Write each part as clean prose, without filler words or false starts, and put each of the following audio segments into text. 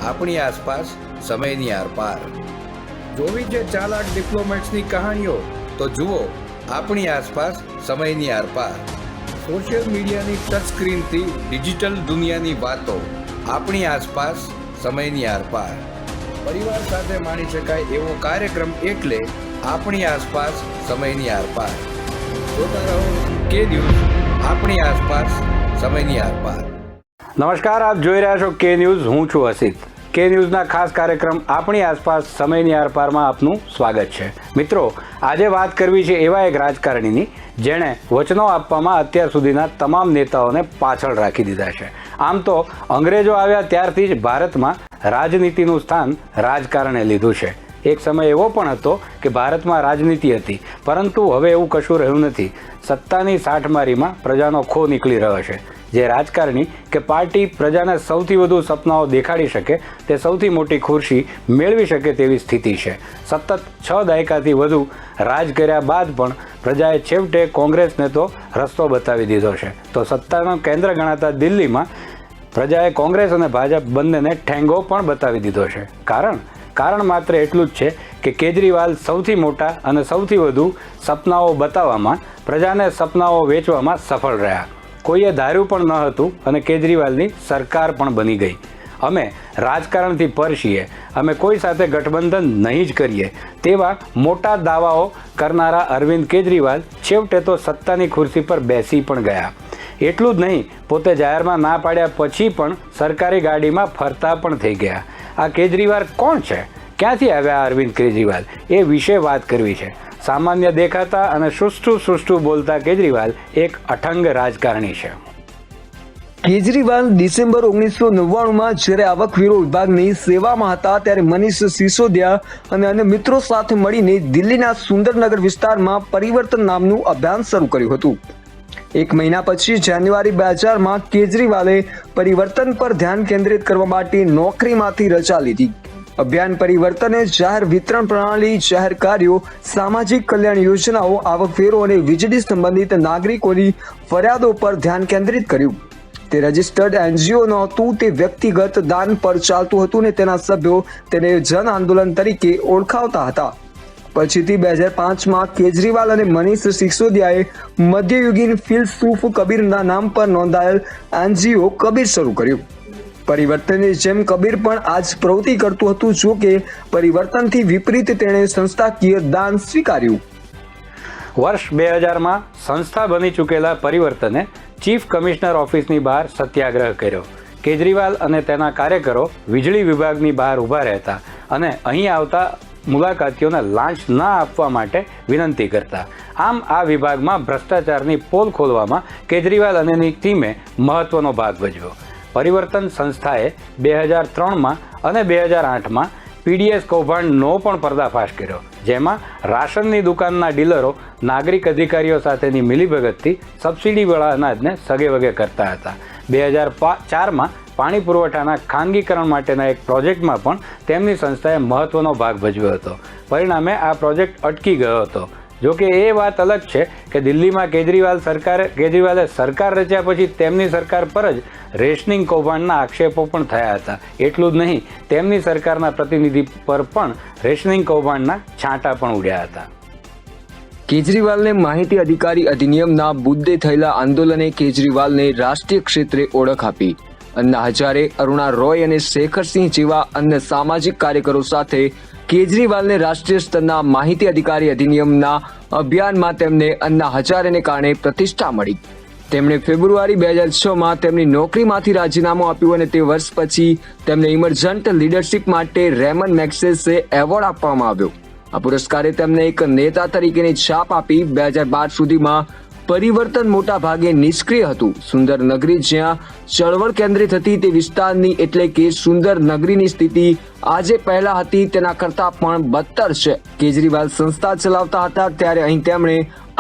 આપણી આસપાસ સમયની આરપાર. જોવી છે ચાલાક ડિપ્લોમેટ્સની કહાણીઓ તો જુઓ આપણી આસપાસ સમયની આરપાર. સોશિયલ મીડિયાની ટચ સ્ક્રીનથી ડિજિટલ દુનિયાની વાતો આપણી આસપાસ સમયની આરપાર. પરિવાર સાથે માણી શકાય એવો કાર્યક્રમ એટલે આપણી આસપાસ સમયની આરપાર. જોતા રહો કે ન્યૂઝ આપણી આસપાસ સમયની આરપાર. નમસ્કાર, આપ જોઈ રહ્યા છો કે ન્યૂઝ. હું છું અસિત. કે ન્યૂઝના ખાસ કાર્યક્રમ આપણી આસપાસ સમયની આરપારમાં આપનું સ્વાગત છે. મિત્રો, આજે વાત કરવી છે એવા એક રાજકારણીની જેણે વચનો આપવામાં અત્યાર સુધીના તમામ નેતાઓને પાછળ રાખી દીધા છે. આમ તો અંગ્રેજો આવ્યા ત્યારથી જ ભારતમાં રાજનીતિનું સ્થાન રાજકારણે લીધું છે. એક સમય એવો પણ હતો કે ભારતમાં રાજનીતિ હતી, પરંતુ હવે એવું કશું રહ્યું નથી. સત્તાની સાઠમારીમાં પ્રજાનો ખો નીકળી રહ્યો છે. જે રાજકારણી કે પાર્ટી પ્રજાને સૌથી વધુ સપનાઓ દેખાડી શકે તે સૌથી મોટી ખુરશી મેળવી શકે તેવી સ્થિતિ છે. સતત 6 દાયકાથી વધુ રાજ કર્યા બાદ પણ પ્રજાએ છેવટે કોંગ્રેસને તો રસ્તો બતાવી દીધો છે. તો સત્તાનું કેન્દ્ર ગણાતા દિલ્હીમાં પ્રજાએ કોંગ્રેસ અને ભાજપ બંનેને ઠેંગો પણ બતાવી દીધો છે. કારણ માત્ર એટલું જ છે કે કેજરીવાલ સૌથી મોટા અને સૌથી વધુ સપનાઓ બતાવવામાં, પ્રજાને સપનાઓ વેચવામાં સફળ રહ્યા. કોઈએ ધાર્યું પણ ન હતું અને કેજરીવાલની સરકાર પણ બની ગઈ. અમે રાજકારણથી પર છીએ, અમે કોઈ સાથે ગઠબંધન નહીં જ કરીએ તેવા મોટા દાવાઓ કરનારા અરવિંદ કેજરીવાલ છેવટે તો સત્તાની ખુરશી પર બેસી પણ ગયા. એટલું જ નહીં, પોતે જાહેરમાં ના પાડ્યા પછી પણ સરકારી ગાડીમાં ફરતા પણ થઈ ગયા. આ કેજરીવાલ કોણ છે? ક્યાંથી આવ્યા અરવિંદ કેજરીવાલ? એ વિશે વાત કરવી છે. સામાન્ય દેખાતા અને સુષ્ઠું બોલતા કેજરીવાલ એક અઠંગ રાજકારણી છે. કેજરીવાલ ડિસેમ્બર 1999માં જ્યારે આવકવેરો વિભાગની સેવામાં હતા ત્યારે મનીષ સિસોદિયા અને અન્ય મિત્રો સાથે મળીને દિલ્હીના સુંદરનગર વિસ્તારમાં પરિવર્તન નામનું અભિયાન શરૂ કર્યું હતું. 1 મહિના પછી જાન્યુઆરી 2000માં કેજરીવાલે પરિવર્તન પર ધ્યાન કેન્દ્રિત કરવા માટે નોકરીમાંથી રજા લીધી. અભિયાન પરિવર્તને જાહેર વિતરણ પ્રણાલી, જાહેર કાર્યો, સામાજિક કલ્યાણ યોજનાઓ, આવકવેરો અને વીજળી સંબંધિત નાગરિકોની ફરિયાદો પર ધ્યાન કેન્દ્રિત કર્યું. તે રજિસ્ટર્ડ એનજીઓ નહોતું, તે વ્યક્તિગત દાન પર ચાલતું હતું અને તેના સભ્યો તેને જન આંદોલન તરીકે ઓળખાવતા હતા. પછીથી 2005માં કેજરીવાલ અને મનીષ સિસોદિયાએ મધ્યયુગીન ફિલસૂફ કબીરના નામ પર નોંધાયેલ એનજીઓ કબીર શરૂ કર્યું. પરિવર્તનની જેમ કબીર પણ આ જ પ્રવૃત્તિ કરતું હતું, જો કે પરિવર્તનથી વિપરીત તેણે સંસ્થાકીય દાન સ્વીકાર્યું. વર્ષ 2000માં સંસ્થા બની ચૂકેલા પરિવર્તને ચીફ કમિશનર ઓફિસની બહાર સત્યાગ્રહ કર્યો. કેજરીવાલ અને તેના કાર્યકરો વીજળી વિભાગની બહાર ઊભા રહેતા અને અહીં આવતા મુલાકાતીઓને લાંચ ના આપવા માટે વિનંતી કરતા. આમ આ વિભાગમાં ભ્રષ્ટાચારની પોલ ખોલવામાં કેજરીવાલ અને તેની ટીમે મહત્વનો ભાગ ભજવ્યો. પરિવર્તન સંસ્થાએ 2003માં અને 2008માં પીડીએસ કૌભાંડનો પણ પર્દાફાશ કર્યો, જેમાં રાશનની દુકાનના ડીલરો નાગરિક અધિકારીઓ સાથેની મિલીભગતથી સબસિડીવાળા અનાજને સગેવગે કરતા હતા. 2004માં પાણી પુરવઠાના ખાનગીકરણ માટેના એક પ્રોજેક્ટમાં પણ તેમની સંસ્થાએ મહત્વનો ભાગ ભજવ્યો હતો. પરિણામે આ પ્રોજેક્ટ અટકી ગયો હતો. જોકે એ વાત અલગ છે કે દિલ્હીમાં કેજરીવાલે સરકાર રચ્યા પછી તેમની સરકાર પર જ રેશનિંગ કૌભાંડના આક્ષેપો પણ થયા હતા. એટલું જ નહીં, તેમની સરકારના પ્રતિનિધિ પર પણ રેશનિંગ કૌભાંડના છાંટા પણ ઉડ્યા હતા. કેજરીવાલને માહિતી અધિકારી અધિનિયમના મુદ્દે થયેલા આંદોલને કેજરીવાલને રાષ્ટ્રીય ક્ષેત્રે ઓળખ આપી. અન્ના હજારે, અરુણા રોય અને શેખરસિંહ જેવા અન્ય સામાજિક કાર્યકરો સાથે કેજરીવાલને રાષ્ટ્રીય સ્તરના માહિતી અધિકારી અધિનિયમના અભિયાનમાં તેમને અન્ના હજારેને કારણે પ્રતિષ્ઠા મળી. તેમણે ફેબ્રુઆરી 2006માં તેમની નોકરીમાંથી રાજીનામું આપ્યું અને તે વર્ષ પછી તેમને ઇમર્જન્ટ લીડરશિપ માટે રેમન મેગ્સેસે એવોર્ડ આપવામાં આવ્યો. આ પુરસ્કારે તેમને એક નેતા તરીકેની છાપ આપી. 2012 સુધીમાં પરિવર્તન મોટા ભાગે નિષ્ક્રિય હતું. સુંદર નગરી જ્યાં ચળવળ કેન્દ્રિત હતી તે વિસ્તારની એટલે કે સુંદર નગરીની સ્થિતિ આજે પહેલા હતી તેના કરતા પણ બદતર છે. કેજરીવાલ સંસ્થા ચલાવતા હતા ત્યારે અહીં તેમણે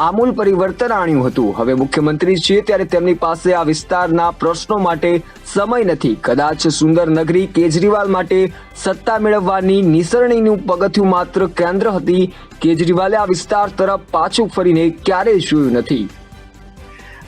આમૂલ પરિવર્તન આણ્યું હતું. હવે મુખ્યમંત્રી છે ત્યારે તેમની પાસે આ વિસ્તારના પ્રશ્નો માટે સમય નથી. કદાચ સુંદર નગરી કેજરીવાલ માટે સત્તા મેળવવાની નિસરણીનું પગથિયું માત્ર કેન્દ્ર હતી. કેજરીવાલે આ વિસ્તાર તરફ પાછું ફરીને ક્યારેય જોયું નથી.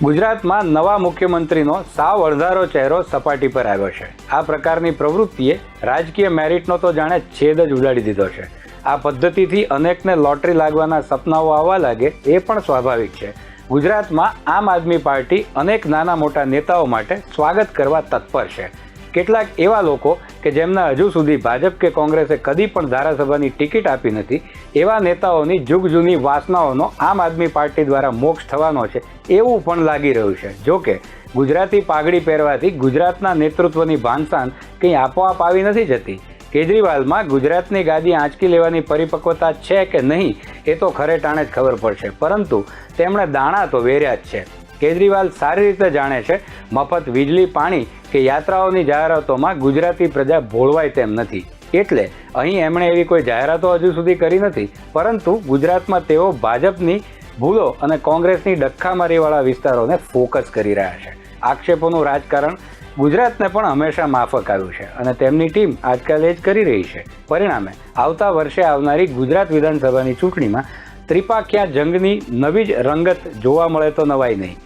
ગુજરાતમાં નવા મુખ્યમંત્રીનો સાવ અણધારો ચહેરો સપાટી પર આવ્યો છે. આ પ્રકારની પ્રવૃત્તિએ રાજકીય મેરિટનો તો જાણે છેદ જ ઉડાડી દીધો છે. આ પદ્ધતિથી અનેકને લોટરી લાગવાના સપનાઓ આવવા લાગે એ પણ સ્વાભાવિક છે. ગુજરાતમાં આમ આદમી પાર્ટી અનેક નાના મોટા નેતાઓ માટે સ્વાગત કરવા તત્પર છે. કેટલાક એવા લોકો કે જેમના હજુ સુધી ભાજપ કે કોંગ્રેસે કદી પણ ધારાસભાની ટિકિટ આપી નથી, એવા નેતાઓની જુગ જૂની વાસનાઓનો આમ આદમી પાર્ટી દ્વારા મોક્ષ થવાનો છે એવું પણ લાગી રહ્યું છે. જો કે ગુજરાતી પાઘડી પહેરવાથી ગુજરાતના નેતૃત્વની ભાનસાન કંઈ આપોઆપ આવી નથી જતી. કેજરીવાલમાં ગુજરાતની ગાદી આંચકી લેવાની પરિપક્વતા છે કે નહીં એ તો ખરે ટાણે જ ખબર પડશે, પરંતુ તેમણે દાણા તો વેર્યા જ છે. કેજરીવાલ સારી રીતે જાણે છે મફત વીજળી, પાણી કે યાત્રાઓની જાહેરાતોમાં ગુજરાતી પ્રજા ભોળવાય તેમ નથી. એટલે અહીં એમણે એવી કોઈ જાહેરાતો હજુ સુધી કરી નથી, પરંતુ ગુજરાતમાં તેઓ ભાજપની ભૂલો અને કોંગ્રેસની ડખ્ખામારીવાળા વિસ્તારોને ફોકસ કરી રહ્યા છે. આક્ષેપોનું રાજકારણ ગુજરાતને પણ હંમેશા માફક આવ્યું છે અને તેમની ટીમ આજકાલ એ જ કરી રહી છે. પરિણામે આવતા વર્ષે આવનારી ગુજરાત વિધાનસભાની ચૂંટણીમાં ત્રિપાખ્યા જંગની નવી જ રંગત જોવા મળે તો નવાઈ નહીં.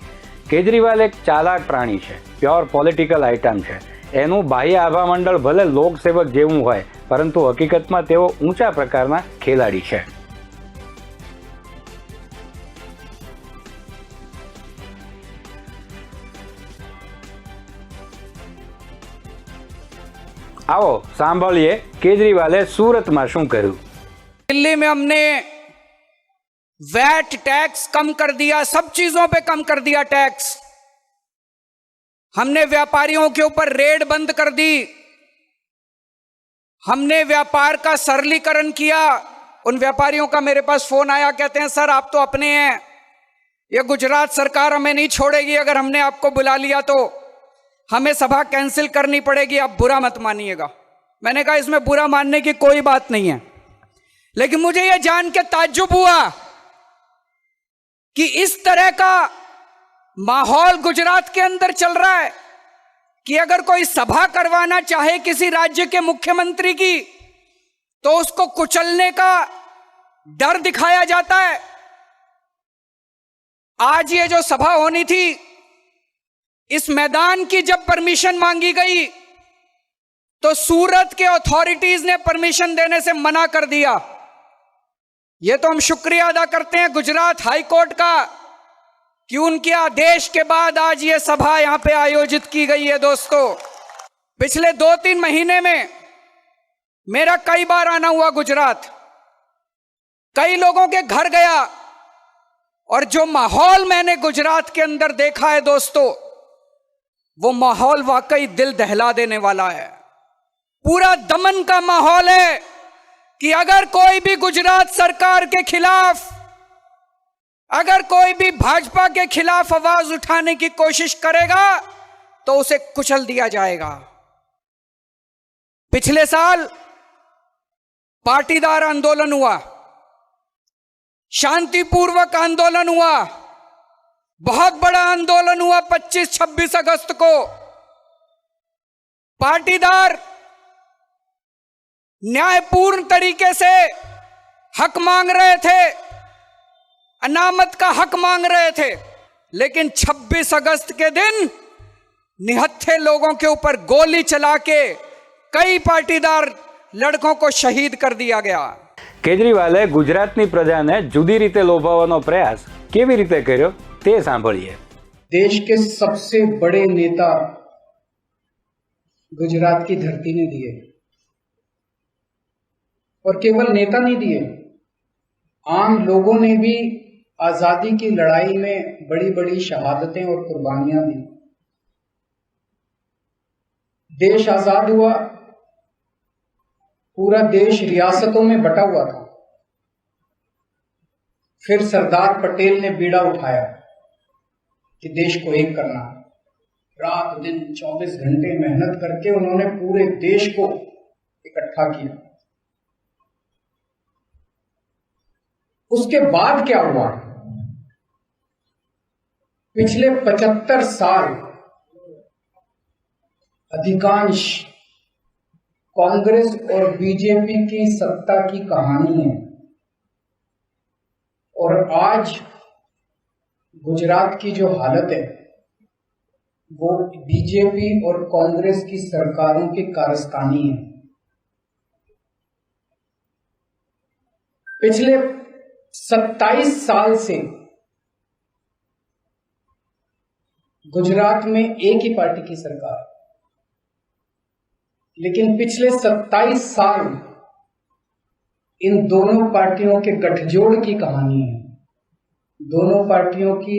કેજરીવાલ એક ચાલાક પ્રાણી છે, પ્યોર પોલિટિકલ આઇટમ છે. એનું બાહ્ય આભા મંડળ ભલે લોકસેવક જેવું હોય, પરંતુ હકીકતમાં તેઓ ઊંચા પ્રકારના ખેલાડી છે. आओ सांभळिए केजरीवाले सूरत में शू कर्યું. दिल्ली में हमने वैट टैक्स कम कर दिया, सब चीजों पे कम कर दिया टैक्स. हमने व्यापारियों के ऊपर रेड बंद कर दी. हमने व्यापार का सरलीकरण किया. उन व्यापारियों का मेरे पास फोन आया, कहते हैं सर आप तो अपने हैं, ये गुजरात सरकार हमें नहीं छोड़ेगी, अगर हमने आपको बुला लिया तो हमें सभा कैंसिल करनी पड़ेगी, आप बुरा मत मानिएगा. मैंने कहा इसमें बुरा मानने की कोई बात नहीं है, लेकिन मुझे यह जान के ताज्जुब हुआ कि इस तरह का माहौल गुजरात के अंदर चल रहा है कि अगर कोई सभा करवाना चाहे किसी राज्य के मुख्यमंत्री की तो उसको कुचलने का डर दिखाया जाता है. आज ये जो सभा होनी थी, इस मैदान की जब परमिशन मांगी गई तो सूरत के अथॉरिटीज ने परमिशन देने से मना कर दिया. ये तो हम शुक्रिया अदा करते हैं गुजरात हाई कोर्ट का कि उनके आदेश के बाद आज ये सभा यहां पे आयोजित की गई है. दोस्तों, पिछले 2-3 महीने में मेरा कई बार आना हुआ गुजरात, कई लोगों के घर गया, और जो माहौल मैंने गुजरात के अंदर देखा है दोस्तों, वो माहौल वाकई दिल दहला देने वाला है. पूरा दमन का माहौल है कि अगर कोई भी गुजरात सरकार के खिलाफ, अगर कोई भी भाजपा के खिलाफ आवाज उठाने की कोशिश करेगा तो उसे कुचल दिया जाएगा. पिछले साल पाटीदार आंदोलन हुआ, शांतिपूर्वक आंदोलन हुआ, बहुत बड़ा आंदोलन हुआ 25-26 अगस्त को. पाटीदार न्यायपूर्ण तरीके से हक मांग रहे थे, अनामत का हक मांग रहे थे, लेकिन 26 अगस्त के दिन निहत्थे लोगों के ऊपर गोली चला के कई पाटीदार लड़कों को शहीद कर दिया गया. केजरीवाले गुजरातनी प्रजाने जुदी रीते लोभावવાનો प्रयास केवी रीते कर्यो ते सांभळिए. देश के सबसे बड़े नेता गुजरात की धरती ने दिए, और केवल नेता नहीं दिए, आम लोगों ने भी आजादी की लड़ाई में बड़ी बड़ी शहादतें और कुर्बानियां दी. देश आजाद हुआ, पूरा देश रियासतों में बटा हुआ था. फिर सरदार पटेल ने बीड़ा उठाया कि देश को एक करना. रात दिन 24 घंटे मेहनत करके उन्होंने पूरे देश को इकट्ठा किया. उसके बाद क्या हुआ? पिछले 75 साल अधिकांश कांग्रेस और बीजेपी की सत्ता की कहानी है, और आज गुजरात की जो हालत है वो बीजेपी और कांग्रेस की सरकारों की कारस्तानी है। पिछले 27 साल से गुजरात में एक ही पार्टी की सरकार, लेकिन पिछले 27 साल इन दोनों पार्टियों के गठजोड़ की कहानी है, दोनों पार्टियों की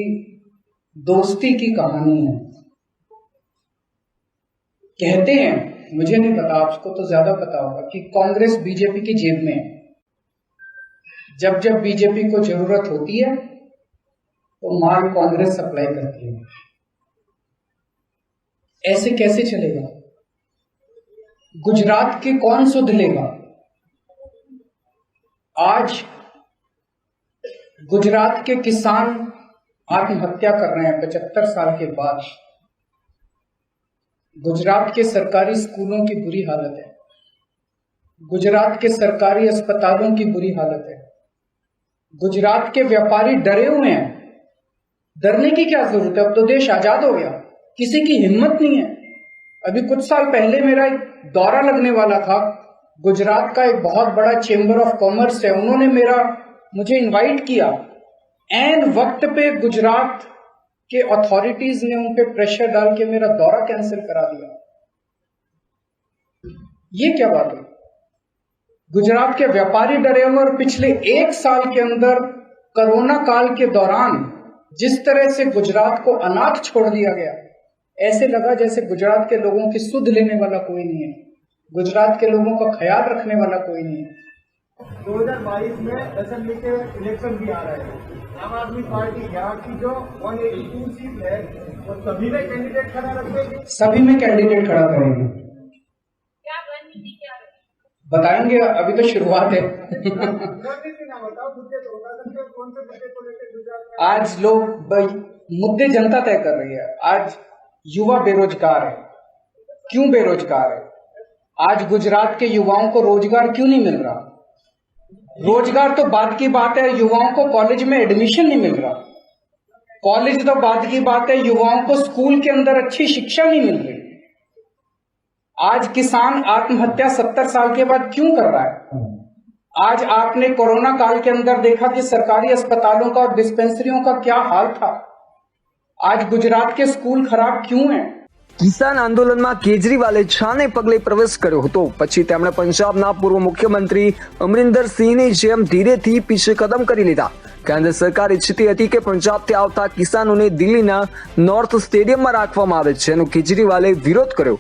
दोस्ती की कहानी है। कहते हैं, मुझे नहीं पता, आपको तो ज्यादा पता होगा, कि कांग्रेस बीजेपी की जेब में है। जब जब बीजेपी को जरूरत होती है तो माल कांग्रेस सप्लाई करती है। ऐसे कैसे चलेगा? गुजरात के कौन सुध लेगा? आज गुजरात के किसान आत्महत्या कर रहे हैं 75 साल के बाद। गुजरात के सरकारी स्कूलों की बुरी हालत है, गुजरात के सरकारी अस्पतालों की बुरी हालत है। गुजरात के व्यापारी डरे हुए हैं। डरने की क्या जरूरत है? अब तो देश आजाद हो गया, किसी की हिम्मत नहीं है। अभी कुछ साल पहले मेरा एक दौरा लगने वाला था। गुजरात का एक बहुत बड़ा चेंबर ऑफ कॉमर्स है, उन्होंने मुझे इनवाइट किया। एन वक्त पे गुजरात के अथॉरिटीज ने उन पे प्रेशर डाल के मेरा दौरा कैंसिल करा दिया। ये क्या बात है? गुजरात के व्यापारी डरे हुए, और पिछले 1 साल के अंदर कोरोना काल के दौरान जिस तरह से गुजरात को अनाथ छोड़ दिया गया, ऐसे लगा जैसे गुजरात के लोगों की सुध लेने वाला कोई नहीं है, गुजरात के लोगों का ख्याल रखने वाला कोई नहीं है। 2022 में असेंबली के इलेक्शन भी आ रहे हैं। आम आदमी पार्टी यहाँ की जो 182 सीट है वो सभी में कैंडिडेट खड़ा रखेगी। सभी में कैंडिडेट खड़ा करेंगे। क्या रणनीति क्या है? बताएंगे, अभी तो शुरुआत है। रणनीति ना बताओ, मुद्दे तो बता सकते हो, कौन से मुद्दे को लेकर गुजरात में आज लोग मुद्दे जनता तय कर रही है। आज युवा बेरोजगार है। क्यों बेरोजगार है? आज गुजरात के युवाओं को रोजगार क्यों नहीं मिल रहा? रोजगार तो बात की बात है, युवाओं को कॉलेज में एडमिशन नहीं मिल रहा। कॉलेज तो बात की बात है, युवाओं को स्कूल के अंदर अच्छी शिक्षा नहीं मिल रही। आज किसान आत्महत्या 70 साल के बाद क्यों कर रहा है? आज आपने कोरोना काल के अंदर देखा कि सरकारी अस्पतालों का और डिस्पेंसरियों का क्या हाल था। आज गुजरात के स्कूल खराब क्यों हैं? કિસાન આંદોલનમાં કેજરીવાલે છાને પગલે પ્રવેશ કર્યો હતો, પછી તેમણે પંજાબના પૂર્વ મુખ્યમંત્રી અમરિંદર સિંહની જેમ ધીરેથી પીછે કદમ કરી લીધા। કેન્દ્ર સરકાર ઈચ્છતી હતી કે પંજાબથી આવતા કિસાનોને દિલ્હીના નોર્થ સ્ટેડિયમમાં રાખવામાં આવે, જેનો કેજરીવાલે વિરોધ કર્યો।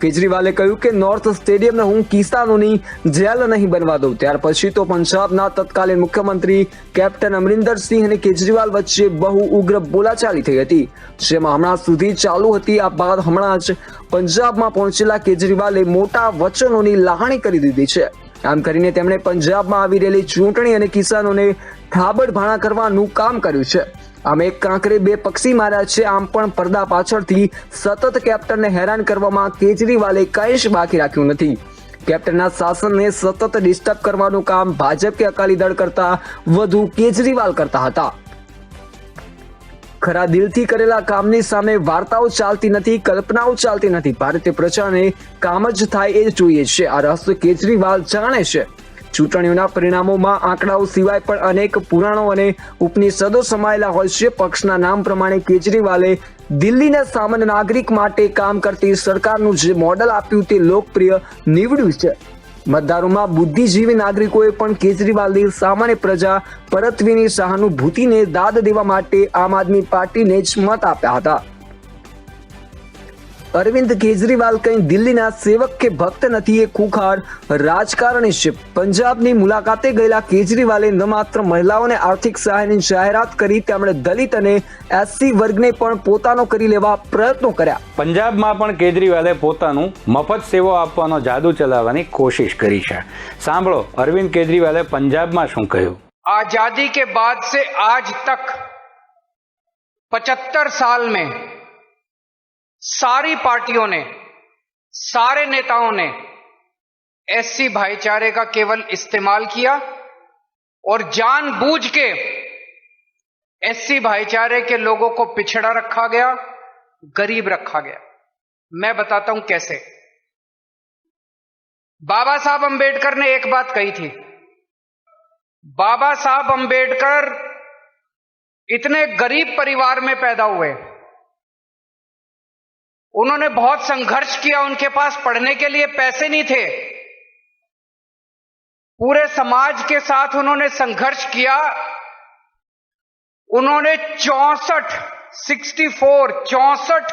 કેજરીવાલે કહ્યું કે નોર્થ સ્ટેડિયમને હું કિસાનોની જેલ નહીં બનવા દઉં। ત્યાર પછી તો પંજાબના તત્કાલીન મુખ્યમંત્રી કેપ્ટન અમરિંદર સિંહ અને કેજરીવાલ વચ્ચે બહુ ઉગ્ર બોલાચાલી થઈ હતી, જેમાં હમણાં સુધી ચાલુ હતી। આ બાદ હમણાં જ પંજાબમાં પહોંચેલા કેજરીવાલે મોટા વચનોની લાગણી કરી દીધી છે। આમ કરીને તેમણે પંજાબમાં આવી રહેલી ચૂંટણી અને કિસાનોને થાબડભાણા કરવાનું કામ કર્યું છે। આમ એક કાંકરે બે પક્ષી માર્યા છે। આમ પણ પડદા પાછળથી સતત કેપ્ટનને હેરાન કરવામાં કેજરીવાલે કંઈ જ બાકી રાખ્યું નથી। કેપ્ટનના શાસનને સતત ડિસ્ટર્બ કરવાનું કામ ભાજપ કે અકાલી દળ કરતા વધુ કેજરીવાલ કરતા હતા। ખરા દિલથી કરેલા કામની સામે વાર્તાઓ ચાલતી નથી, કલ્પનાઓ ચાલતી નથી। ભારતીય પ્રજાને કામ જ થાય એ જોઈએ છે। આ રહસ્ય કેજરીવાલ જાણે છે। ચૂંટણીઓના પરિણામોમાં આંકડાઓ સિવાય પણ અનેક પુરાણો અને ઉપનિષદો સમાયેલા હોય છે। પક્ષના નામ પ્રમાણે કેજરીવાલે દિલ્હીના સામાન્ય નાગરિક માટે કામ કરતી સરકારનું જે મોડલ આપ્યું તે લોકપ્રિય નીવડ્યું છે। મતદારોમાં બુદ્ધિજીવી નાગરિકોએ પણ કેજરીવાલની સામાન્ય પ્રજા પરત્વીની સહાનુભૂતિને દાદ દેવા માટે આમ આદમી પાર્ટીને જ મત આપ્યા હતા। અરવિંદ કેજરીવાલ કંઈ દિલ્હીના સેવક કે ભક્ત નથી, એ ખુખાર રાજકારણી છે। પંજાબની મુલાકાતે ગયેલા કેજરીવાલે ન માત્ર મહિલાઓને આર્થિક સહાયની જાહેરાત કરી, તેમણે દલિત અને એસસી વર્ગને પણ પોતાનો કરી લેવા પ્રયત્નો કર્યા। પંજાબમાં પણ કેજરીવાલે પોતાનું મફત સેવા આપવાનો જાદુ ચલાવવાની કોશિશ કરી છે। સાંભળો અરવિંદ કેજરીવાલે પંજાબમાં શું કહ્યું। आजादी के बाद से आज तक 75 साल में सारी पार्टियों ने, सारे नेताओं ने एससी भाईचारे का केवल इस्तेमाल किया और जानबूझ के एससी भाईचारे के लोगों को पिछड़ा रखा गया, गरीब रखा गया। मैं बताता हूं कैसे। बाबा साहब अंबेडकर ने एक बात कही थी। बाबा साहब अंबेडकर इतने गरीब परिवार में पैदा हुए, उन्होंने बहुत संघर्ष किया, उनके पास पढ़ने के लिए पैसे नहीं थे, पूरे समाज के साथ उन्होंने संघर्ष किया। उन्होंने 64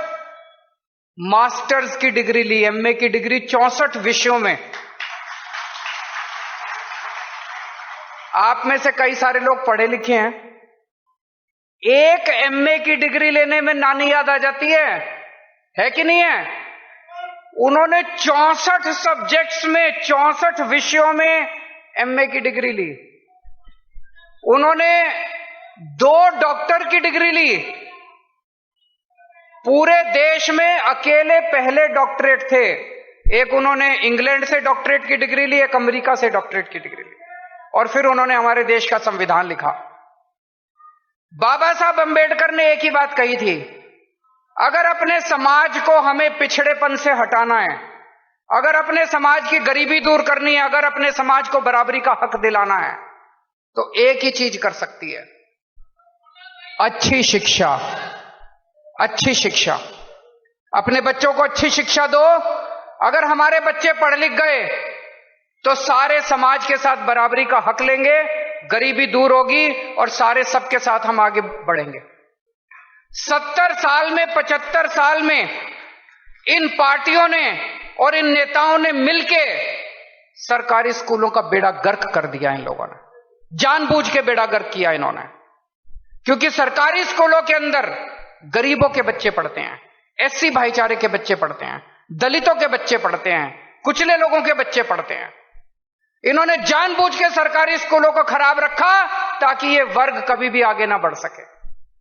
मास्टर्स की डिग्री ली, एमए की डिग्री 64 विषयों में। आप में से कई सारे लोग पढ़े लिखे हैं, एक एमए की डिग्री लेने में नानी याद आ जाती है कि नहीं है? उन्होंने 64 सब्जेक्ट्स में 64 विषयों में एमए की डिग्री ली। उन्होंने 2 डॉक्टर की डिग्री ली। पूरे देश में अकेले पहले डॉक्टरेट थे। एक उन्होंने इंग्लैंड से डॉक्टरेट की डिग्री ली, एक अमेरिका से डॉक्टरेट की डिग्री ली, और फिर उन्होंने हमारे देश का संविधान लिखा। बाबा साहब अंबेडकर ने एक ही बात कही थी, अगर अपने समाज को हमें पिछड़ेपन से हटाना है, अगर अपने समाज की गरीबी दूर करनी है, अगर अपने समाज को बराबरी का हक दिलाना है, तो एक ही चीज कर सकती है, अच्छी शिक्षा। अच्छी शिक्षा। अपने बच्चों को अच्छी शिक्षा दो। अगर हमारे बच्चे पढ़ लिख गए तो सारे समाज के साथ बराबरी का हक लेंगे, गरीबी दूर होगी और सारे सबके साथ हम आगे बढ़ेंगे। 70 साल में 75 साल में इन पार्टियों ने और इन नेताओं ने मिलके सरकारी स्कूलों का बेड़ा गर्क कर दिया। इन लोगों ने जानबूझ के बेड़ा गर्क किया इन्होंने, क्योंकि सरकारी स्कूलों के अंदर गरीबों के बच्चे पढ़ते हैं, एससी भाईचारे के बच्चे पढ़ते हैं, दलितों के बच्चे पढ़ते हैं, कुचले लोगों के बच्चे पढ़ते हैं। इन्होंने जानबूझ के सरकारी स्कूलों को खराब रखा ताकि ये वर्ग कभी भी आगे ना बढ़ सके,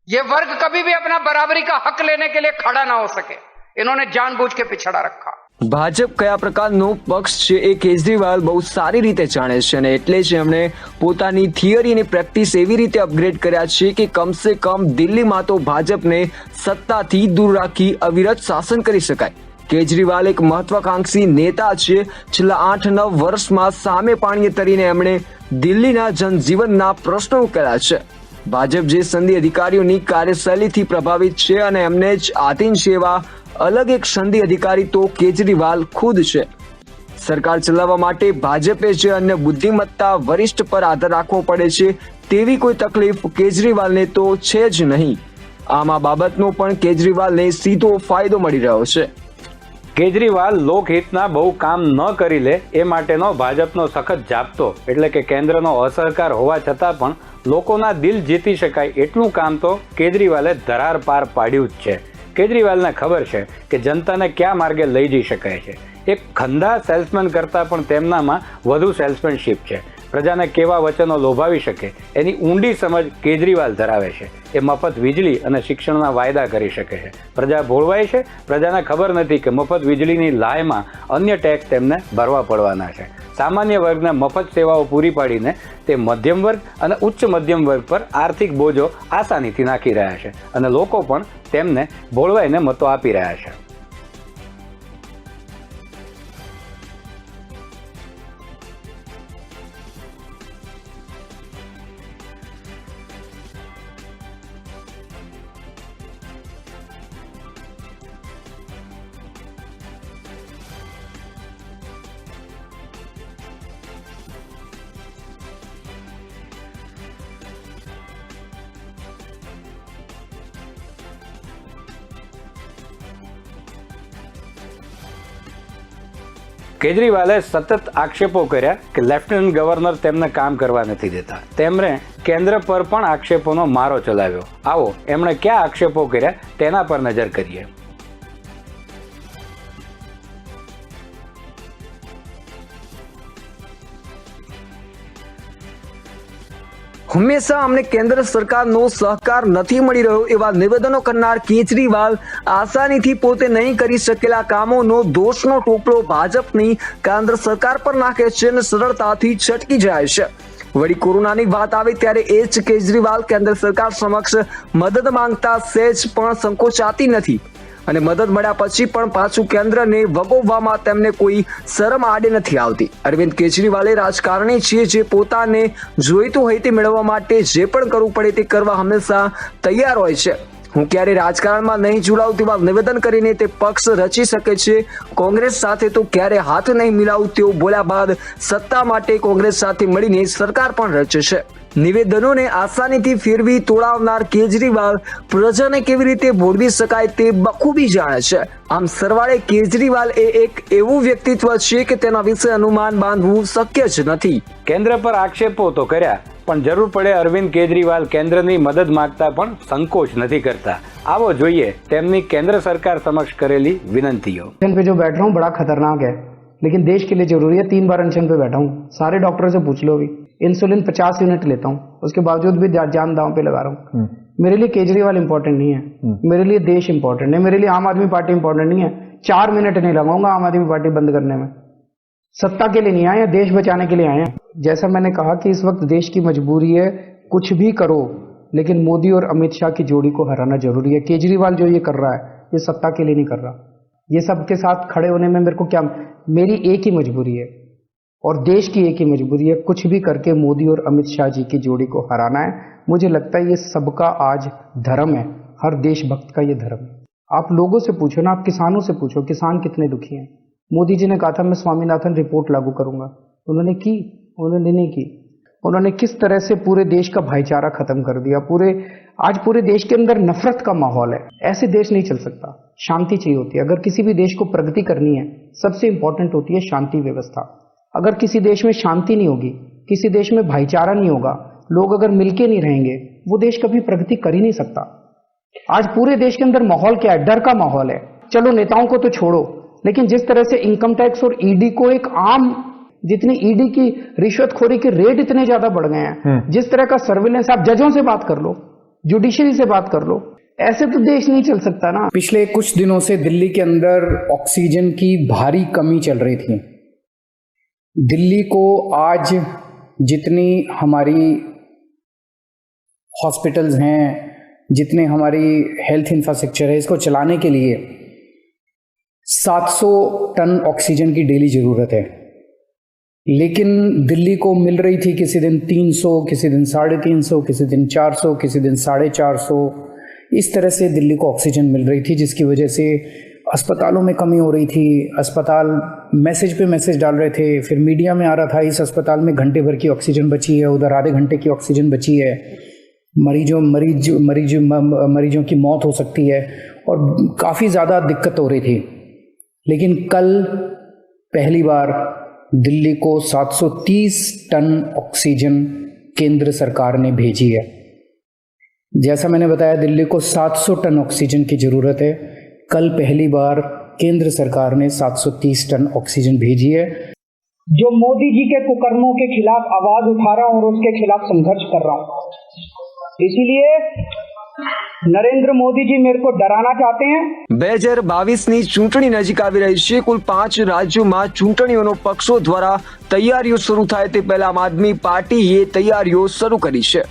ये वर्ग कभी भी अपना बराबरी का हक लेने के लिए खड़ा ना हो सके। इन्होंने जानबूझ के पिछड़ा रखा। ભાજપ કયા પ્રકારનો પક્ષ છે એ કેજરીવાલ બહુ સારી રીતે જાણે છે અને એટલે જ એમણે પોતાની થિયરી અને પ્રેક્ટિસ એવી રીતે અપગ્રેડ કર્યા છે કે કમસે કમ દિલ્હીમાં તો ભાજપને સત્તાથી દૂર રાખી અવિરત શાસન કરી શકાય। કેજરીવાલ એક મહત્વાકાંક્ષી નેતા છે। છેલ્લા 8-9 વર્ષમાં સામે પાણીએ તરીને એમણે દિલ્હીના જનજીવનના પ્રશ્નો ઉકેલા છે। ભાજપ જે સંધિ અધિકારીઓની કાર્યશૈલીથી પ્રભાવિત છે અને એમને જ આધીન છે એવા अलग एक संधि अधिकारी तो केजरीवाल खुद है। सरकार चलाववा माटे भाजपे जे अन्य बुद्धिमत्ता वरिष्ठ पर आधार राखवो पड़े छे तेवी कोई तकलीफ केजरीवाल ने तो छे ज नहीं। आमा बाबतनो पण केजरीवाल ने सीधो फायदो मळी रह्यो छे। केजरीवाल लोकहितना बहु काम न करी ले ए माटेनो भाजपनो सखत जापतो એટલે કે કેન્દ્રનો અસહકાર હોવા છતાં પણ લોકોના દિલ જીતી શકાય એટલું કામ તો કેજરીવાલે ધરાર પાર પાડ્યું જ છે। કેજરીવાલને ખબર છે કે જનતાને કયા માર્ગે લઈ જઈ શકાય છે। એક ખંધા સેલ્સમેન કરતાં પણ તેમનામાં વધુ સેલ્સમેનશીપ છે। પ્રજાને કેવા વચનો લોભાવી શકે એની ઊંડી સમજ કેજરીવાલ ધરાવે છે। એ મફત વીજળી અને શિક્ષણના વાયદા કરી શકે છે। પ્રજા ભોળવાય છે, પ્રજાને ખબર નથી કે મફત વીજળીની લાયમાં અન્ય ટેક્સ તેમને ભરવા પડવાના છે। સામાન્ય વર્ગને મફત સેવાઓ પૂરી પાડીને તે મધ્યમ વર્ગ અને ઉચ્ચ મધ્યમ વર્ગ પર આર્થિક બોજો આસાનીથી નાખી રહ્યા છે અને લોકો પણ તેમને ભોળવાઈને મતો આપી રહ્યા છે। કેજરીવાલે સતત આક્ષેપો કર્યા કે લેફ્ટનન્ટ ગવર્નર તેમને કામ કરવા નથી દેતા। તેમણે કેન્દ્ર પર પણ આક્ષેપોનો મારો ચલાવ્યો। આવો એમણે કયા આક્ષેપો કર્યા તેના પર નજર કરીએ। હંમેશા અમને કેન્દ્ર સરકારનો સહકાર નથી મળી રહ્યો એવા નિવેદનો કરનાર કેજરીવાલ આસાનીથી પોતે નહીં કરી શકેલા કામોનો દોષનો ટોપલો ભાજપની કેન્દ્ર સરકાર પર નાખે છે અને સરળતાથી છટકી જાય છે। વળી કોરોનાની વાત આવે ત્યારે એ જ કેજરીવાલ કેન્દ્ર સરકાર સમક્ષ મદદ માંગતા સહેજ પણ સંકોચાતી નથી અને મદદ મળ્યા પછી પણ પાછું કેન્દ્રને વગોવવામાં તેમને કોઈ શરમ આડે નથી આવતી. અરવિંદ કેજરીવાલે રાજકારણી છે જે પોતાને જોઈતું હોય તે મેળવવા માટે જે પણ કરવું પડે તે કરવા હંમેશા તૈયાર હોય છે. હું ક્યારે રાજકારણમાં નહીં જોડાઉં તેવા નિવેદન કરીને તે પક્ષ રચી શકે છે. કોંગ્રેસ સાથે તો ક્યારે હાથ નહીં મિલાવું તેવું બોલ્યા બાદ સત્તા માટે કોંગ્રેસ સાથે મળીને સરકાર પણ રચે છે. નિવેદનોને આસાનીથી ફેરવી તોડાવનાર કેજરીવાલ પ્રજાને કેવી રીતે ભોળવી શકાય તે બખૂબી જાણે છે. આમ સરવાળે કેજરીવાલ એ એક એવું વ્યક્તિત્વ છે કે તેના વિશે અનુમાન બાંધવું શક્ય જ નથી. કેન્દ્ર પર આક્ષેપો તો કર્યા, પણ જરૂર પડે અરવિંદ કેજરીવાલ કેન્દ્રની મદદ માંગતા પણ સંકોચ નથી કરતા. આવો જોઈએ તેમની કેન્દ્ર સરકાર સમક્ષ કરેલી વિનંતીઓ. अनशन पे जो बैठ रहा हूँ बड़ा खतरनाक है, लेकिन देश के लिए जरूरी है. 3 बार अनशन पे बैठा हूँ. सारे डॉक्टरों से पूछ लो अभी. इंसुलिन 50 यूनिट लेता हूँ, उसके बावजूद भी जान दांव पे लगा रहा हूँ. मेरे लिए केजरीवाल इंपॉर्टेंट नहीं है, मेरे लिए देश इंपॉर्टेंट है. मेरे लिए आम आदमी पार्टी इंपॉर्टेंट नहीं है. 4 मिनट नहीं लगाऊंगा आम आदमी पार्टी बंद करने में. सत्ता के लिए नहीं आए हैं, देश बचाने के लिए आए हैं. जैसा मैंने कहा कि इस वक्त देश की मजबूरी है, कुछ भी करो लेकिन मोदी और अमित शाह की जोड़ी को हराना जरूरी है. केजरीवाल जो ये कर रहा है ये सत्ता के लिए नहीं कर रहा. ये सबके साथ खड़े होने में मेरे को क्या, मेरी एक ही मजबूरी है और देश की एक ही मजबूरी है, कुछ भी करके मोदी और अमित शाह जी की जोड़ी को हराना है. मुझे लगता है ये सबका आज धर्म है, हर देशभक्त का ये धर्म है. आप लोगों से पूछो ना, आप किसानों से पूछो किसान कितने दुखी हैं. मोदी जी ने कहा था मैं स्वामीनाथन रिपोर्ट लागू करूंगा, उन्होंने की? उन्होंने नहीं की. उन्होंने किस तरह से पूरे देश का भाईचारा खत्म कर दिया. आज पूरे देश के अंदर नफरत का माहौल है. ऐसे देश नहीं चल सकता. शांति चाहिए होती है. अगर किसी भी देश को प्रगति करनी है सबसे इंपॉर्टेंट होती है शांति व्यवस्था. अगर किसी देश में शांति नहीं होगी, किसी देश में भाईचारा नहीं होगा, लोग अगर मिलके नहीं रहेंगे, वो देश कभी प्रगति कर ही नहीं सकता. आज पूरे देश के अंदर माहौल क्या है? डर का माहौल है. चलो नेताओं को तो छोड़ो, लेकिन जिस तरह से इनकम टैक्स और ईडी को एक आम, जितनी ईडी की रिश्वतखोरी के रेट इतने ज्यादा बढ़ गए हैं, जिस तरह का सर्विलेंस, आप जजों से बात कर लो, जुडिशरी से बात कर लो, ऐसे तो देश नहीं चल सकता ना. पिछले कुछ दिनों से दिल्ली के अंदर ऑक्सीजन की भारी कमी चल रही थी. दिल्ली को आज जितनी हमारी हॉस्पिटल्स हैं, जितने हमारी हेल्थ इंफ्रास्ट्रक्चर है, इसको चलाने के लिए 700 टन ऑक्सीजन की डेली ज़रूरत है. लेकिन दिल्ली को मिल रही थी किसी दिन 300, किसी दिन 350, किसी दिन 400, किसी दिन 450. इस तरह से दिल्ली को ऑक्सीजन मिल रही थी, जिसकी वजह से अस्पतालों में कमी हो रही थी. अस्पताल मैसेज पे मैसेज डाल रहे थे, फिर मीडिया में आ रहा था इस अस्पताल में घंटे भर की ऑक्सीजन बची है, उधर आधे घंटे की ऑक्सीजन बची है, मरीजों की मौत हो सकती है, और काफ़ी ज़्यादा दिक्कत हो रही थी. लेकिन कल पहली बार दिल्ली को 730 टन ऑक्सीजन केंद्र सरकार ने भेजी है. जैसा मैंने बताया, दिल्ली को 700 टन ऑक्सीजन की ज़रूरत है. कल पहली बार केंद्र सरकार ने 730 टन ऑक्सीजन भेजी है. जो मोदी जी के कुकर्मों के खिलाफ आवाज उठा रहा हूं और उसके खिलाफ संघर्ष कर रहा हूं. इसीलिए નરેન્દ્ર મોદીજી मेरे को डराना चाहते हैं. 2022ની ચૂંટણી નજીક આવી રહી છે. કુલ 5 રાજ્યોમાં ચૂંટણીઓનો પક્ષો દ્વારા તૈયારીઓ શરૂ થાય તે પહેલા આમ આદમી પાર્ટીએ તૈયારીઓ શરૂ કરી છે.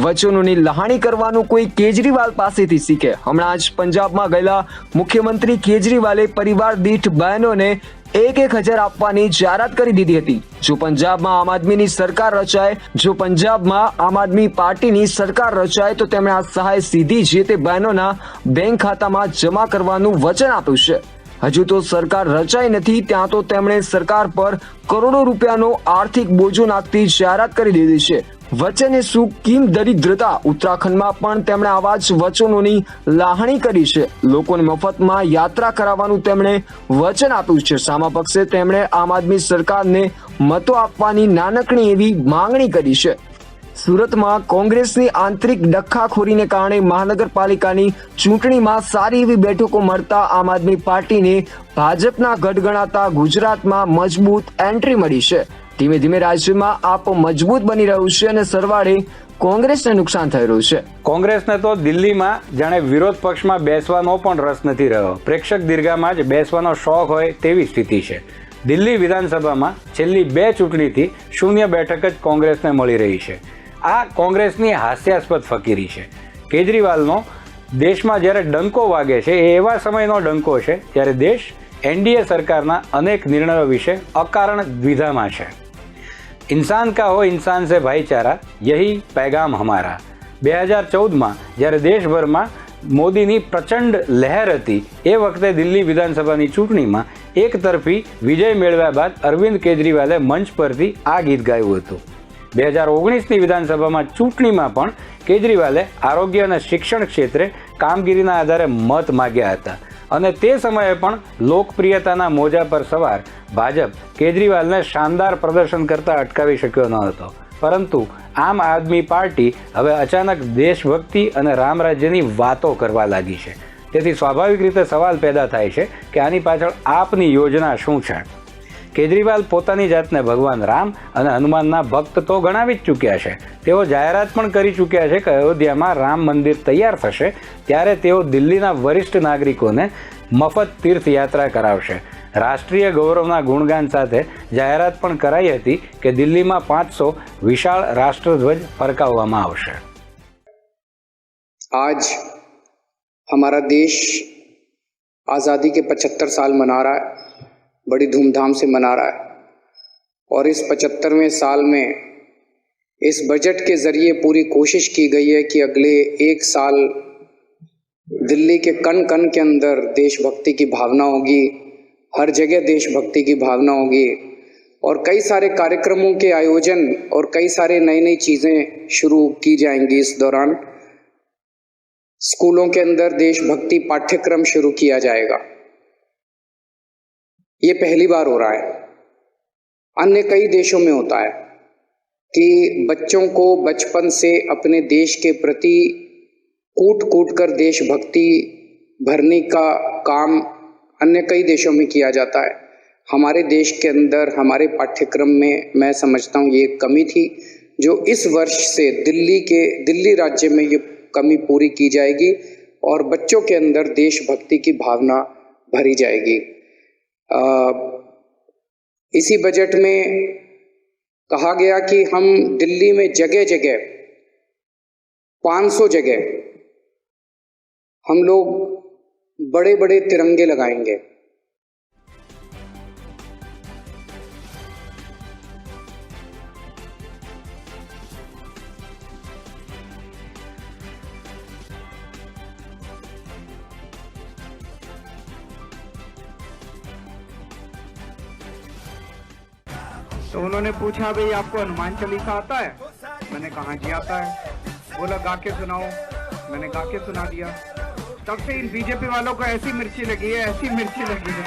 વચનોની લહાણી કરવાનું કોઈ કેજરીવાલ પાસેથી શીખે. હમણાં જ પંજાબમાં ગયેલા મુખ્યમંત્રી કેજરીવાલે પરિવાર દીઠ બહેનોને 1,000 આપવાની જાહેરાત કરી દીધી હતી. જો પંજાબમાં આમ આદમીની સરકાર રચાય, જો પંજાબમાં આમ આદમી પાર્ટીની સરકાર રચાય તો તેમણે આ સહાય સીધી જે તે બહેનોના બેંક ખાતામાં જમા કરવાનું વચન આપ્યું છે. હજુ તો સરકાર રચાઈ નથી, ત્યાં તો તેમણે સરકાર પર કરોડો રૂપિયાનો આર્થિક બોજો નાખતી જાહેરાત કરી દીધી છે. વચને શું કેમ દરિદ્રતા. ઉત્તરાખંડમાં પણ તેમણે આવા જ વચનોની લાહણી કરી છે. લોકોને મફતમાં યાત્રા કરાવવાનું તેમણે વચન આપ્યું છે. સામા પક્ષે તેમણે આમ આદમી સરકારને મતો આપવાની નાનકડી એવી માંગણી કરી છે. સુરતમાં કોંગ્રેસની આંતરિક ડખ્ખાખોરીને કારણે મહાનગરપાલિકાની ચૂંટણીમાં સારી એવી બેઠકો મળતા આમ આદમી પાર્ટીને ભાજપના ગઢ ગણાતા ગુજરાતમાં મજબૂત એન્ટ્રી મળી છે. ધીમે ધીમે રાજ્યમાં આપ મજબૂત બની રહ્યું છે અને સરવાળે કોંગ્રેસને નુકસાન થઈ રહ્યું છે. કોંગ્રેસને તો દિલ્હીમાં જાણે વિરોધ પક્ષમાં બેસવાનો પણ રસ નથી રહ્યો. પ્રેક્ષક દીર્ઘામાં જ બેસવાનો શોખ હોય તેવી સ્થિતિ છે. દિલ્હી વિધાનસભામાં છેલ્લી 2 ચૂંટણીથી 0 બેઠક જ કોંગ્રેસને મળી રહી છે. આ કોંગ્રેસની હાસ્યાસ્પદ ફકીરી છે. કેજરીવાલનો દેશમાં જ્યારે ડંકો વાગે છે એ એવા સમયનો ડંકો છે જ્યારે દેશ એનડીએ સરકારના અનેક નિર્ણયો વિશે અકારણ દ્વિધામાં છે. ઇન્સાન કા હો ઇન્સાન સે ભાઈચારા યહી પૈગામ હમારા. 2014માં જ્યારે દેશભરમાં મોદીની પ્રચંડ લહેર હતી એ વખતે દિલ્હી વિધાનસભાની ચૂંટણીમાં એક તરફી વિજય મેળવ્યા બાદ અરવિંદ કેજરીવાલે મંચ પરથી આ ગીત ગાયું હતું. 2019ની વિધાનસભામાં ચૂંટણીમાં પણ કેજરીવાલે આરોગ્ય અને શિક્ષણ ક્ષેત્રે કામગીરીના આધારે મત માગ્યા હતા અને તે સમયે પણ લોકપ્રિયતાના મોજા પર સવાર ભાજપ કેજરીવાલને શાનદાર પ્રદર્શન કરતા અટકાવી શક્યો ન હતો. પરંતુ આમ આદમી પાર્ટી હવે અચાનક દેશભક્તિ અને રામ રાજ્યની વાતો કરવા લાગી છે. તેથી સ્વાભાવિક રીતે સવાલ પેદા થાય છે કે આની પાછળ આપની યોજના શું છે. કેજરીવાલ પોતાની જાતને ભગવાન રામ અને હનુમાનના ભક્ત તો ગણાવી જ ચૂક્યા છે. તેઓ જાહેરાત પણ કરી ચૂક્યા છે કે અયોધ્યામાં રામ મંદિર તૈયાર થશે ત્યારે તેઓ દિલ્હીના વરિષ્ઠ નાગરિકોને મફત તીર્થયાત્રા કરાવશે. રાષ્ટ્રીય ગૌરવના ગુણગાન સાથે જાહેરાત પણ કરાઈ હતી કે દિલ્હીમાં 500 વિશાળ રાષ્ટ્રધ્વજ ફરકાવવામાં આવશે. आज हमारा देश आज़ादी के 75 साल मना रहा है, बड़ी धूमधाम से मना रहा है और इस 75वें साल में इस बजट के ज़रिए पूरी कोशिश की गई है कि अगले 1 साल दिल्ली के कण कण के अंदर देशभक्ति की भावना होगी, हर जगह देशभक्ति की भावना होगी और कई सारे कार्यक्रमों के आयोजन और कई सारे नई नई चीज़ें शुरू की जाएंगी. इस दौरान स्कूलों के अंदर देशभक्ति पाठ्यक्रम शुरू किया जाएगा. ये पहली बार हो रहा है. अन्य कई देशों में होता है कि बच्चों को बचपन से अपने देश के प्रति कूट कूट कर देशभक्ति भरने का काम अन्य कई देशों में किया जाता है. हमारे देश के अंदर हमारे पाठ्यक्रम में मैं समझता हूँ ये एक कमी थी जो इस वर्ष से दिल्ली राज्य में ये कमी पूरी की जाएगी और बच्चों के अंदर देशभक्ति की भावना भरी जाएगी. इसी बजट में कहा गया कि हम दिल्ली में जगह जगह 500 जगह हम लोग बड़े बड़े तिरंगे लगाएंगे. तो उन्होंने पूछा भाई आपको हनुमान चालीसा आता है? मैंने कहा जी आता है. बोला गा के सुनाओ. मैंने गा के सुना दिया. तब से इन बीजेपी वालों को ऐसी मिर्ची लगी है, ऐसी मिर्ची लगी है.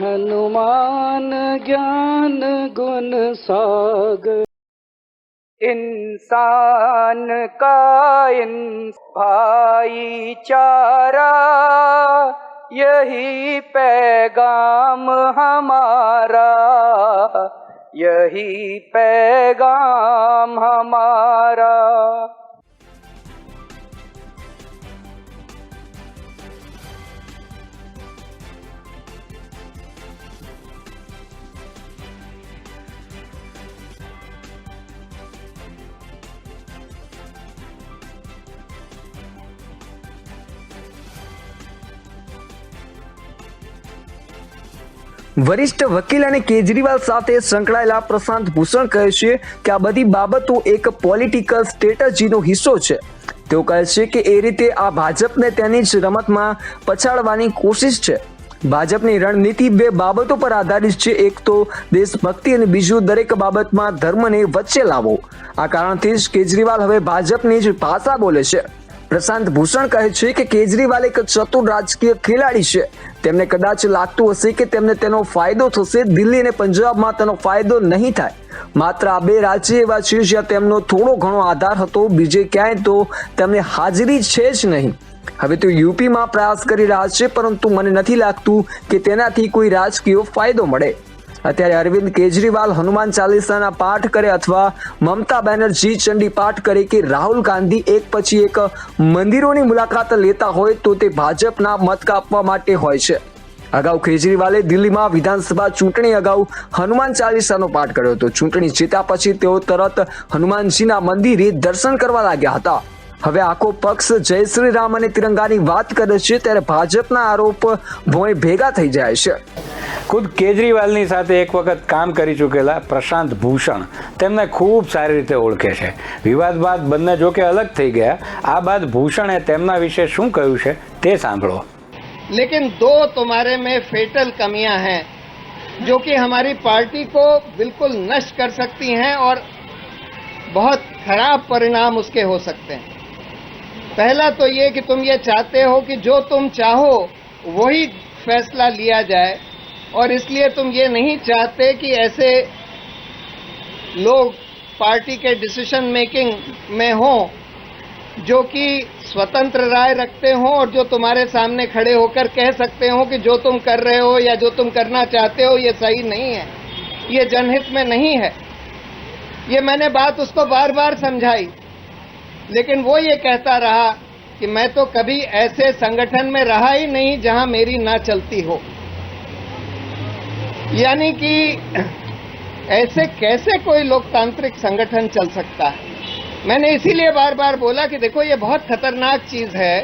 हनुमान ज्ञान गुण सागर इंसान का भाईचारा यही पैगाम हमारा, यही पैगाम हमारा. વરિષ્ઠ વકીલ અને કેજરીવાલ સાથે સંકળાયેલા પ્રશાંત ભૂષણ કહે છે કે આ બધી બાબતો એક પોલિટિકલ સ્ટ્રેટેજીનો હિસ્સો છે. તેઓ કહે છે કે એ રીતે આ ભાજપને તેની જ રમતમાં પછાડવાની કોશિશ છે. ભાજપની રણનીતિ 2 બાબતો પર આધારિત છે. એક તો દેશભક્તિ અને બીજું દરેક બાબતમાં ધર્મને વચ્ચે લાવવો. આ કારણથી જ કેજરીવાલ હવે ભાજપની જ ભાષા બોલે છે. પ્રશાંત ભૂષણ કહે છે કે કેજરીવાલ એક ચતુર રાજકીય ખેલાડી છે. તેમને કદાચ લાગતું હશે કે તેમને તેનો ફાયદો થશે. દિલ્હી અને પંજાબમાં તેનો ફાયદો નહીં થાય. માત્ર આ 2 રાજ્ય એવા છે જ્યાં તેમનો થોડો ઘણો આધાર હતો. બીજે ક્યાંય તો તેમની હાજરી છે જ નહીં. હવે તો યુપીમાં પ્રયાસ કરી રહ્યા છે પરંતુ મને નથી લાગતું કે તેનાથી કોઈ રાજકીય ફાયદો મળે. અત્યારે અરવિંદ કેજરીવાલ હનુમાન ચાલીસાના પાઠ કરે અથવા મમતા બેનર્જી ચંડી પાઠ કરે કે રાહુલ ગાંધી એક પછી એક મંદિરોની મુલાકાત લેતા હોય તો તે ભાજપના મત કાપવા માટે હોય છે. અગાઉ કેજરીવાલે દિલ્હીમાં વિધાનસભા ચૂંટણી અગાઉ હનુમાન ચાલીસાનો પાઠ કર્યો હતો. ચૂંટણી જીત્યા પછી તેઓ તરત હનુમાનજીના મંદિરે દર્શન કરવા લાગ્યા હતા. હવે આખો પક્ષ જય શ્રી રામ અને તિરંગાની વાત કરે છે ત્યારે ભાજપના આરોપ ભોંય ભેગા થઈ જાય છે. ખુદ કેજરીવાલની સાથે એક વખત કામ કરી ચૂકેલા પ્રશાંત ભૂષણ તેમને ખૂબ સારી રીતે ઓળખે છે. વિવાદ બાદ બંને જોકે અલગ થઈ ગયા. આ બાદ ભૂષણે તેમના વિશે શું કહ્યું છે તે સાંભળો. लेकिन दो तुम्हारे में फेटल कमियां हैं जो कि हमारी पार्टी को बिल्कुल नष्ट कर सकती हैं और बहुत खराब परिणाम उसके हो सकते हैं. पहला तो ये कि तुम ये चाहते हो कि जो तुम चाहो वही फैसला लिया जाए और इसलिए तुम ये नहीं चाहते कि ऐसे लोग पार्टी के डिसीजन मेकिंग में हों जो कि स्वतंत्र राय रखते हों और जो तुम्हारे सामने खड़े होकर कह सकते हो कि जो तुम कर रहे हो या जो तुम करना चाहते हो ये सही नहीं है, ये जनहित में नहीं है. ये मैंने बात उसको बार बार समझाई, लेकिन वो ये कहता रहा कि मैं तो कभी ऐसे संगठन में रहा ही नहीं जहां मेरी ना चलती हो. यानी कि ऐसे कैसे कोई लोकतांत्रिक संगठन चल सकता है. मैंने इसीलिए बार बार बोला कि देखो ये बहुत खतरनाक चीज है,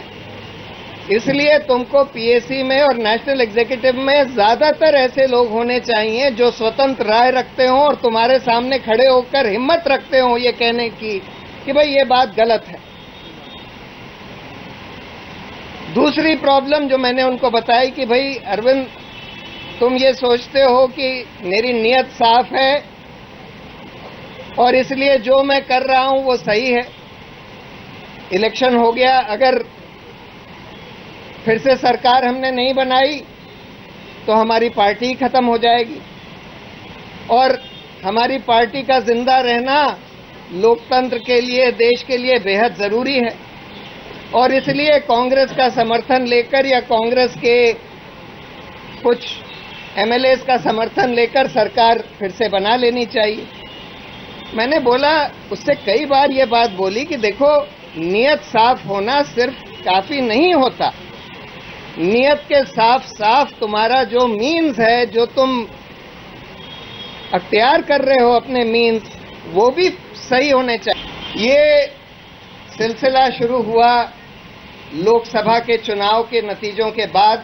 इसलिए तुमको पीएसी में और नेशनल एग्जीक्यूटिव में ज्यादातर ऐसे लोग होने चाहिए जो स्वतंत्र राय रखते हो और तुम्हारे सामने खड़े होकर हिम्मत रखते हो ये कहने की कि भाई ये बात गलत है. दूसरी प्रॉब्लम जो मैंने उनको बताई कि भाई अरविंद तुम ये सोचते हो कि मेरी नीयत साफ है और इसलिए जो मैं कर रहा हूं वो सही है. इलेक्शन हो गया, अगर फिर से सरकार हमने नहीं बनाई तो हमारी पार्टी खत्म हो जाएगी और हमारी पार्टी का जिंदा रहना लोकतंत्र के लिए, देश के लिए बेहद जरूरी है. और इसलिए कांग्रेस का समर्थन लेकर या कांग्रेस के कुछ एमएलएस का समर्थन लेकर सरकार फिर से बना लेनी चाहिए. मैंने बोला, उससे कई बार ये बात बोली कि देखो नियत साफ होना सिर्फ काफी नहीं होता. नियत के साफ साफ तुम्हारा जो मीन्स है, जो तुम अख्तियार कर रहे हो अपने मीन्स, वो भी सही होने चाहिए. ये सिलसिला शुरू हुआ लोकसभा के चुनाव के नतीजों के बाद,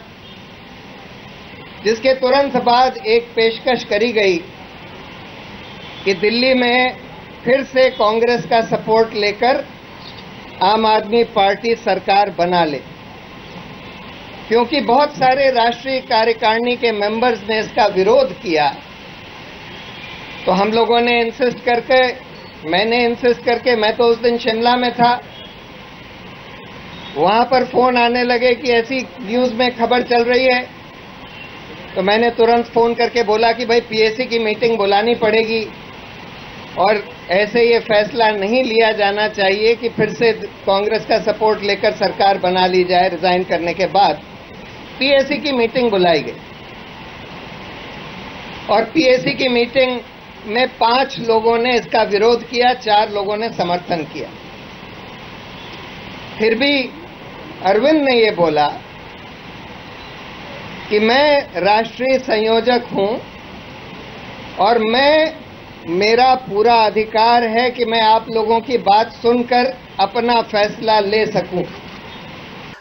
जिसके तुरंत बाद एक पेशकश करी गई कि दिल्ली में फिर से कांग्रेस का सपोर्ट लेकर आम आदमी पार्टी सरकार बना ले, क्योंकि बहुत सारे राष्ट्रीय कार्यकारिणी के मेंबर्स ने इसका विरोध किया. तो हम लोगों ने इंसिस्ट करके, मैंने इंसिस्ट करके, मैं तो उस दिन शिमला में था, वहां पर फोन आने लगे कि ऐसी न्यूज में खबर चल रही है. तो मैंने तुरंत फोन करके बोला कि भाई पीएसी की मीटिंग बुलानी पड़ेगी और ऐसे ये फैसला नहीं लिया जाना चाहिए कि फिर से कांग्रेस का सपोर्ट लेकर सरकार बना ली जाए. रिजाइन करने के बाद पीएसी की मीटिंग बुलाई गई और पीएसी की मीटिंग में 5 लोगों ने इसका विरोध किया, 4 लोगों ने समर्थन किया. फिर भी अरविंद ने ये बोला कि मैं राष्ट्रीय संयोजक हूं और मेरा पूरा अधिकार है कि मैं आप लोगों की बात सुनकर अपना फैसला ले सकूं.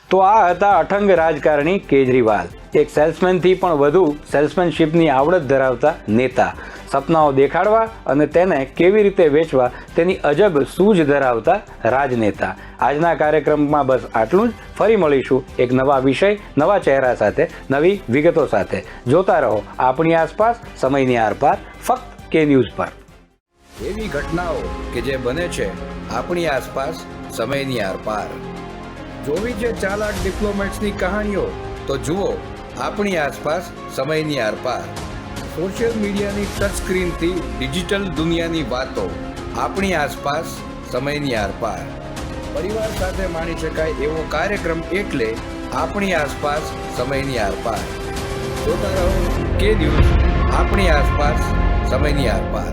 તો આ હતા અઠંગ રાજકારણી કેજરીવાલ. એક સેલ્સમેનથી પણ વધુ સેલ્સમેનશીપની આવડત ધરાવતા નેતા. સપનાઓ દેખાડવા અને તેને કેવી રીતે વેચવા તેની અજબ સૂઝ ધરાવતા રાજનેતા. આજના કાર્યક્રમમાં બસ આટલું જ. ફરી મળીશું એક નવા વિષય, નવા ચહેરા સાથે, નવી વિગતો સાથે. જોતા રહો આપણી આસપાસ, સમયની આરપાર, ફક્ત કે ન્યૂઝ પર. એવી ઘટનાઓ કે જે બને છે આપણી આસપાસ, સમયની આરપાર. જોવી છે ચાલાક ડિપ્લોમેટ્સની કહાણીઓ, તો જુઓ આપણી આસપાસ, સમયની આરપાર. સોશિયલ મીડિયાની ટચ સ્ક્રીનથી ડિજિટલ દુનિયાની વાતો, આપણી આસપાસ, સમયની આરપાર. પરિવાર સાથે માણી શકાય એવો કાર્યક્રમ એટલે આપણી આસપાસ, સમયની આરપાર. જોતા રહો કે ન્યૂઝ, આપણી આસપાસ, સમયની આરપાર.